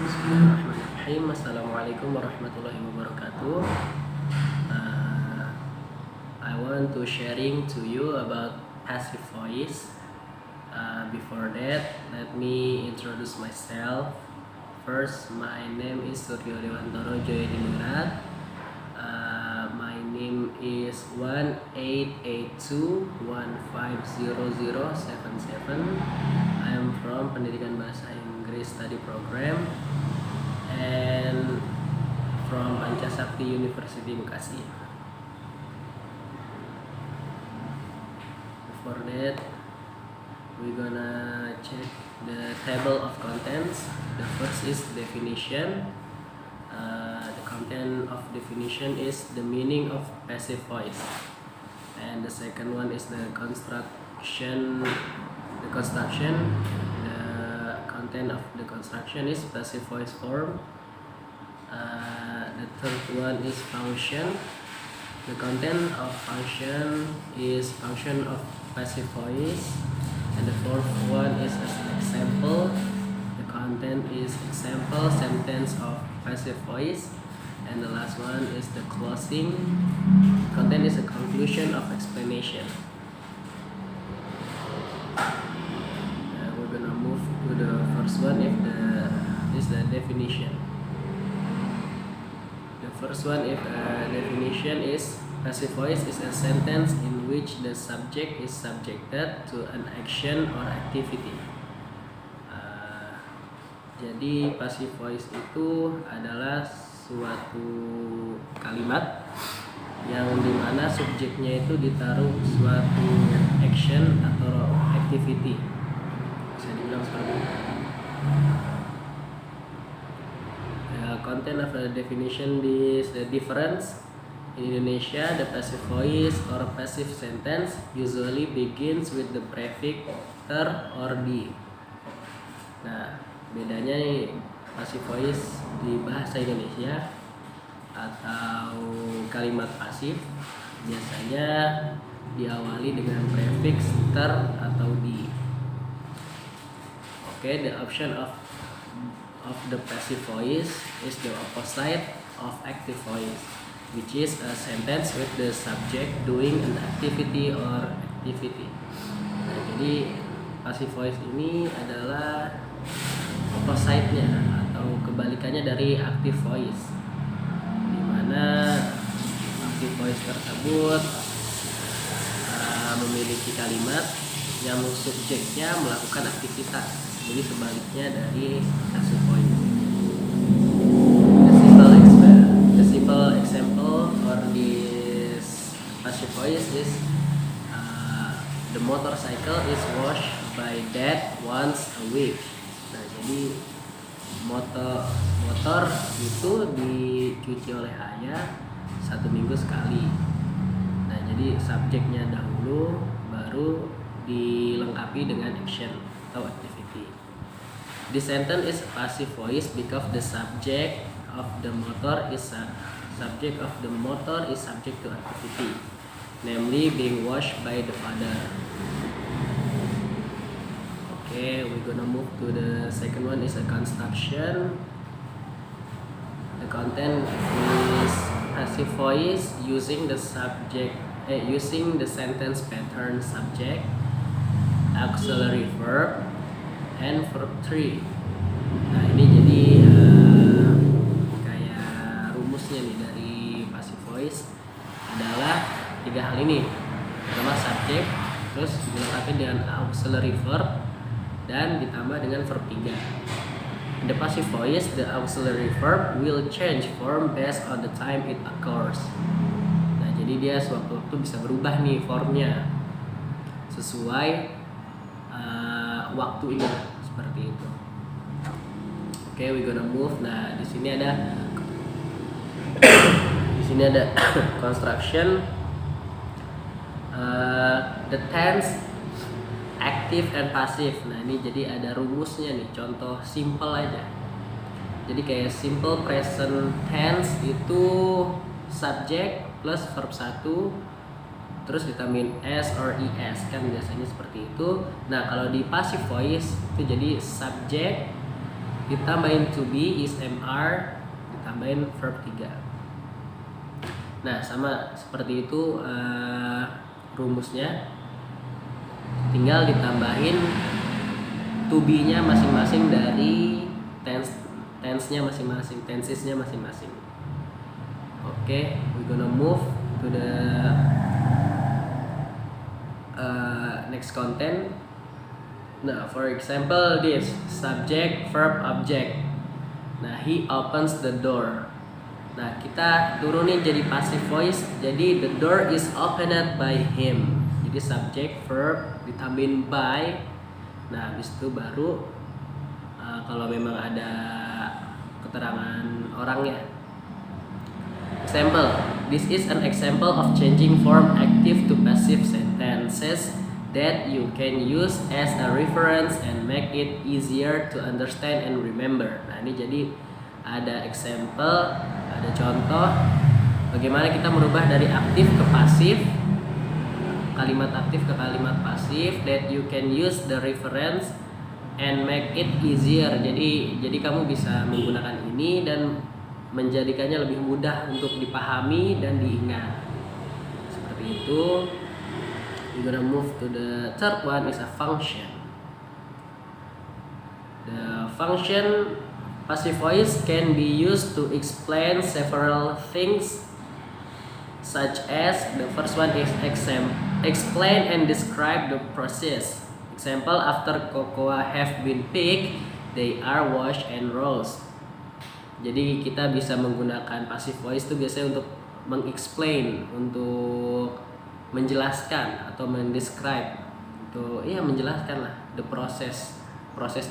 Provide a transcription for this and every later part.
Bismillahirrahmanirrahim. Assalamualaikum warahmatullahi wabarakatuh. I want to sharing to you about passive voice. Before that, let me introduce myself. First, my name is Suryo Dewantoro Joyadiningrat. My name is 1882150077. I am from Pendidikan Bahasa Inggris Study Program and from Pancasakti University Bekasi. Before that, we're gonna check the table of contents. The first is definition. The content of definition is the meaning of passive voice, and the second one is the construction. The content of the construction is passive voice form. The third one is function. The content of function is function of passive voice, and the fourth one is an example. The content is example sentence of passive voice, and the last one is the closing. Content is a conclusion of explanation. We're gonna move to the first one. Is the definition. The first one, definition is passive voice is a sentence in which the subject is subjected to an action or activity. Jadi passive voice itu adalah suatu kalimat yang dimana subjeknya itu ditaruh suatu action atau activity. Bisa dibilang seperti itu. Content of the definition is the difference. In Indonesia, the passive voice or passive sentence usually begins with the prefix ter or di. Nah, bedanya nih passive voice di bahasa Indonesia atau kalimat pasif biasanya diawali dengan prefix ter atau di. The option of the passive voice is the opposite of active voice, which is a sentence with the subject doing an activity or activity. Nah, jadi passive voice ini adalah opposite-nya atau kebalikannya dari active voice, di mana active voice tersebut memiliki kalimat yang subjeknya melakukan aktivitas. Jadi sebaliknya dari passive voice. The simple example for this passive voice is the motorcycle is washed by dad once a week. Nah, jadi motor itu dicuci oleh ayah 1 minggu sekali. Nah, jadi subjeknya dahulu baru dilengkapi dengan action atau activity. This sentence is passive voice because the subject of the motor is subject to activity, namely being washed by the father. We're gonna move to the second one is a construction. The content is passive voice using the sentence pattern subject, auxiliary verb, and verb 3. Nah, ini jadi kayak rumusnya nih dari passive voice adalah 3 hal ini. Pertama subjek, terus dilengkapi dengan auxiliary verb, dan ditambah dengan verb 3. In the passive voice, the auxiliary verb will change form based on the time it occurs. Nah, jadi dia sewaktu-waktu bisa berubah nih formnya sesuai waktunya, seperti itu. We gonna move. Nah, di sini ada construction. The tense active and passive. Nah, ini jadi ada rumusnya nih, contoh simple aja. Jadi kayak simple present tense itu subject plus verb 1 terus ditambahin s or es, kan biasanya seperti itu. Nah, kalau di passive voice itu jadi subject ditambahin to be is MR, ditambahin verb 3. Nah, sama seperti itu rumusnya. Tinggal ditambahin to be-nya masing-masing dari tense-nya masing-masing, tensesnya masing-masing. Oke, we gonna move to the next content. Nah, for example, this subject, verb, object. Nah, he opens the door. Nah, kita turunin jadi passive voice. Jadi the door is opened by him. Jadi subject, verb ditambahin by. Nah, habis itu baru kalau memang ada keterangan orangnya. Example. This is an example of changing form active to passive sentences that you can use as a reference and make it easier to understand and remember. Nah, ini jadi ada example, ada contoh bagaimana kita merubah dari aktif ke pasif, kalimat aktif ke kalimat pasif, that you can use the reference and make it easier. Jadi kamu bisa menggunakan ini dan menjadikannya lebih mudah untuk dipahami dan diingat. Seperti itu. We're gonna move to the third one is a function. The function passive voice can be used to explain several things, such as the first one is explain and describe the process. Example, after cocoa have been picked, they are washed and roast. Jadi kita bisa menggunakan passive voice itu biasanya untuk mengexplain, untuk menjelaskan atau mendescribe, untuk menjelaskan lah the proses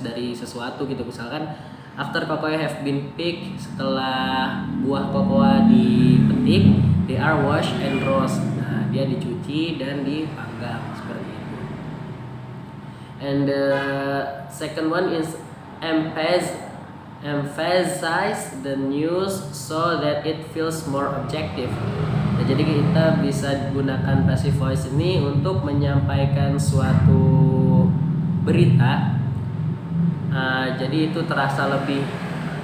dari sesuatu gitu. Misalkan after cocoa have been picked, setelah buah cocoa dipetik, they are washed and roast. Nah, dia dicuci dan dipanggang seperti itu. And the second one is emphasize the news so that it feels more objective. Nah, jadi kita bisa gunakan passive voice ini untuk menyampaikan suatu berita. Jadi itu terasa lebih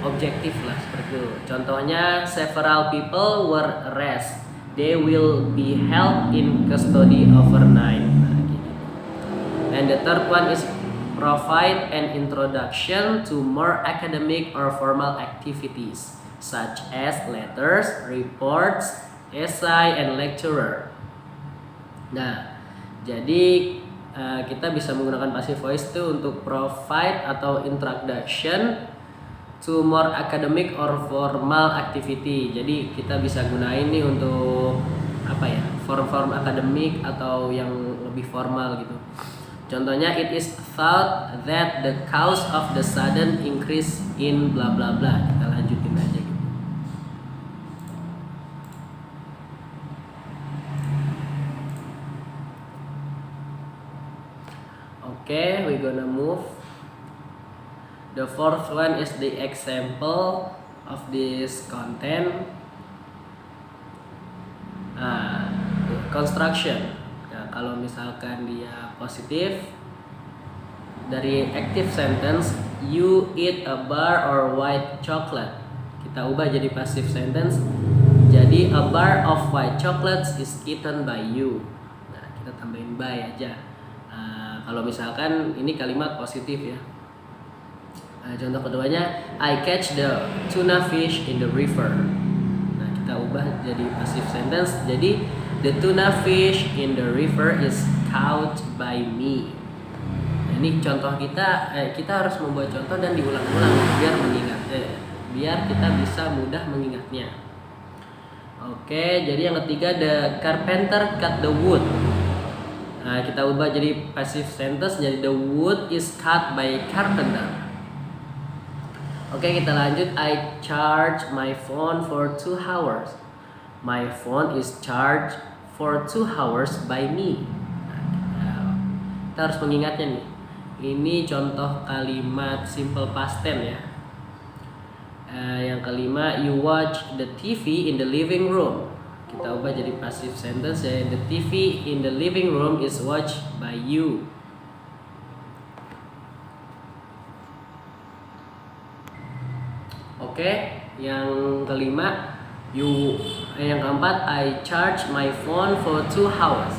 objektif lah seperti itu. Contohnya, several people were arrested. They will be held in custody overnight. Nah, gitu. And the third one is provide an introduction to more academic or formal activities, such as letters, reports, essay, and lecturer. Nah, jadi kita bisa menggunakan passive voice itu untuk provide atau introduction to more academic or formal activity. Jadi kita bisa gunain nih untuk form-form akademik atau yang lebih formal gitu. Contohnya, it is thought that the cause of the sudden increase in bla bla bla. Kita lanjutin aja gitu. Okay, we're gonna move. The fourth one is the example of this content. Construction. Nah, kalau misalkan dia positif, dari active sentence, you eat a bar or white chocolate. Kita ubah jadi passive sentence. Jadi a bar of white chocolates is eaten by you. Nah, kita tambahin by aja. Kalau misalkan ini kalimat positif ya. Contoh keduanya, I catch the tuna fish in the river. Nah, kita ubah jadi passive sentence. Jadi the tuna fish in the river is caught by me. Nah, ini contoh kita harus membuat contoh dan diulang-ulang biar kita bisa mudah mengingatnya. Oke, jadi yang ketiga, the carpenter cut the wood. Nah, kita ubah jadi passive sentence, jadi the wood is cut by carpenter. Oke, kita lanjut. I charge my phone for 2 hours. My phone is charged for 2 hours by me. Nah, kita harus mengingatnya nih. Ini contoh kalimat simple past tense ya. Yang kelima, you watch the TV in the living room. Kita ubah jadi passive sentence ya. The TV in the living room is watched by you. Oke, yang kelima, yang keempat, I charge my phone for 2 hours.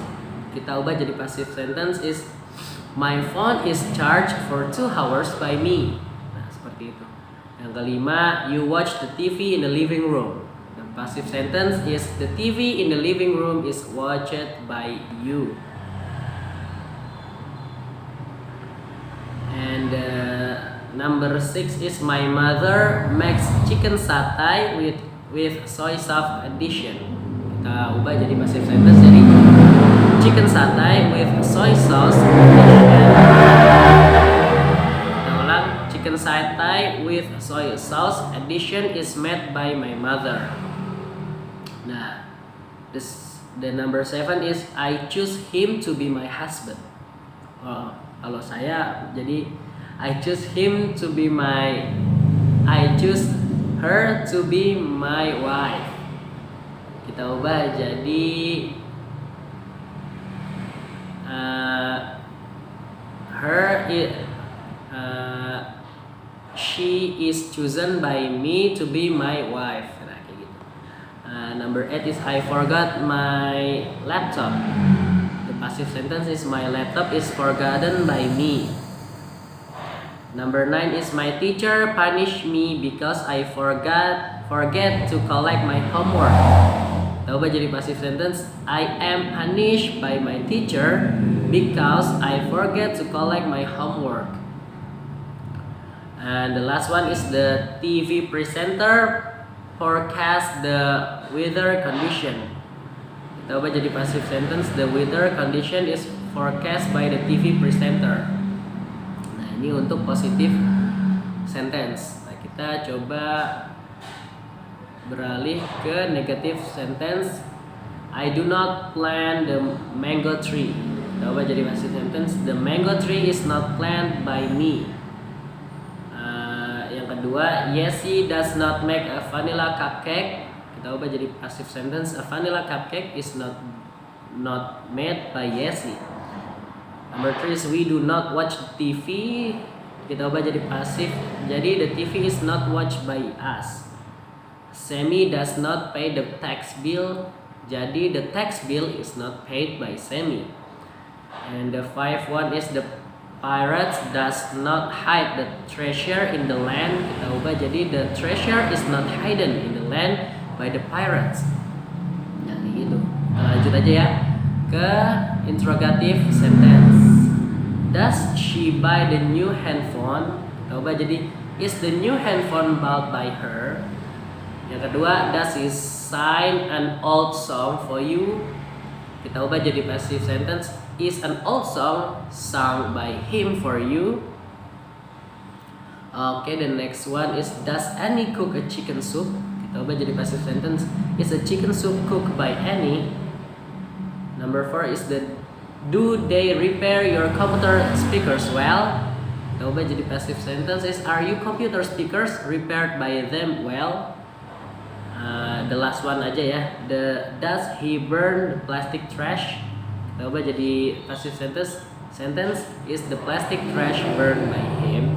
Kita ubah jadi passive sentence is my phone is charged for 2 hours by me. Nah, seperti itu. Yang kelima, you watch the TV in the living room. The passive sentence is the TV in the living room is watched by you. And number 6 is my mother makes chicken satay with soy sauce addition. Kita ubah jadi passive sentence jadi chicken satay with soy sauce addition. Kita ulang, chicken satay with soy sauce addition is made by my mother. Nah, the number 7 is I choose him to be my husband. Kalau saya jadi I choose her to be my wife. Kita ubah jadi she is chosen by me to be my wife. Nah, kayak gitu. Number 8 is I forgot my laptop. The passive sentence is my laptop is forgotten by me. Number 9 is my teacher punished me because I forget to collect my homework. Kita ubah jadi passive sentence I am punished by my teacher because I forget to collect my homework. And the last one is the TV presenter forecast the weather condition. Kita ubah jadi passive sentence the weather condition is forecast by the TV presenter. Nah, ini untuk positive sentence. Nah, kita coba beralih ke negative sentence. I do not plant the mango tree. Kita ubah jadi passive sentence the mango tree is not planted by me. Yang kedua, Yesi does not make a vanilla cupcake. Kita ubah jadi passive sentence a vanilla cupcake is not made by Yesi. Number 3 is we do not watch TV. Kita ubah jadi passive. Jadi the TV is not watched by us. Semi does not pay the tax bill. Jadi the tax bill is not paid by Semi. And the 5th one is the pirates does not hide the treasure in the land. Kita ubah jadi the treasure is not hidden in the land by the pirates. Nah, gitu. Kita lanjut aja ya ke interrogative sentence. Does she buy the new handphone? Kita ubah jadi is the new handphone bought by her? Yang kedua, does he sing an old song for you? Kita ubah jadi passive sentence is an old song sung by him for you? Okay, the next one is does Annie cook a chicken soup? Kita ubah jadi passive sentence is a chicken soup cooked by Annie? Number 4 is do they repair your computer speakers well? Kita ubah jadi passive sentence is are you computer speakers repaired by them well? The last one aja ya. Does he burn the plastic trash? Kita ubah jadi passive sentence is the plastic trash burned by him?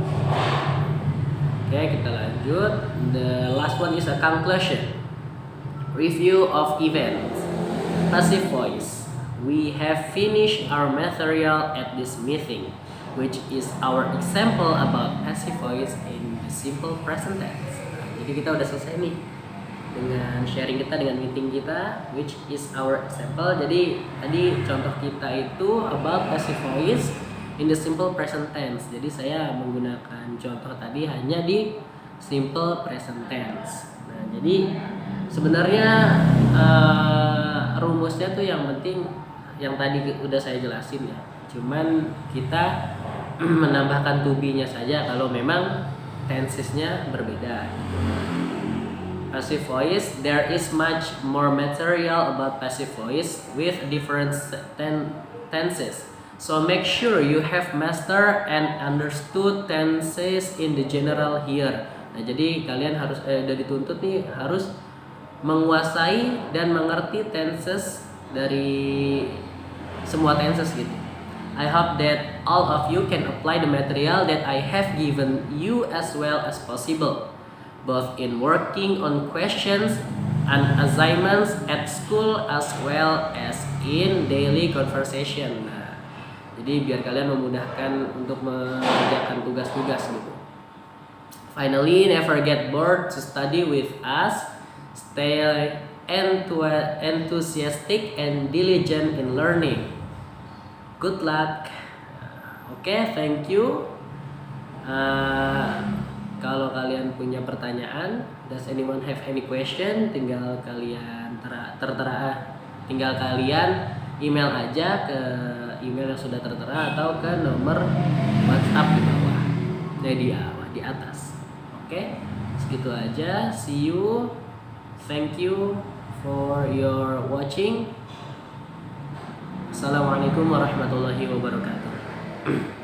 Oke, kita lanjut. The last one is a conclusion. Review of events. Passive voice. We have finished our material at this meeting, which is our example about passive voice in the simple present tense. Jadi kita udah selesai nih dengan sharing kita, dengan meeting kita, which is our example. Jadi tadi contoh kita itu about passive voice in the simple present tense. Jadi saya menggunakan contoh tadi hanya di simple present tense. Nah, jadi sebenarnya rumusnya tuh yang penting yang tadi udah saya jelasin ya. Cuman kita menambahkan to be-nya saja kalau memang tensesnya berbeda. Passive voice, there is much more material about passive voice with different tenses. So make sure you have mastered and understood tenses in the general here. Nah, jadi kalian harus udah dituntut nih harus menguasai dan mengerti tenses dari semua tenses gitu. I hope that all of you can apply the material that I have given you as well as possible. both in working on questions and assignments at school as well as in daily conversation. Nah, jadi biar kalian memudahkan untuk mengerjakan tugas-tugas gitu. Finally, never get bored to study with us. Stay enthusiastic and diligent in learning. Good luck. Oke, thank you. Kalau kalian punya pertanyaan, does anyone have any question? Tinggal kalian tinggal kalian email aja ke email yang sudah tertera atau ke nomor WhatsApp di bawah, di atas. Oke, segitu aja. See you. Thank you for your watching. Assalamualaikum warahmatullahi wabarakatuh.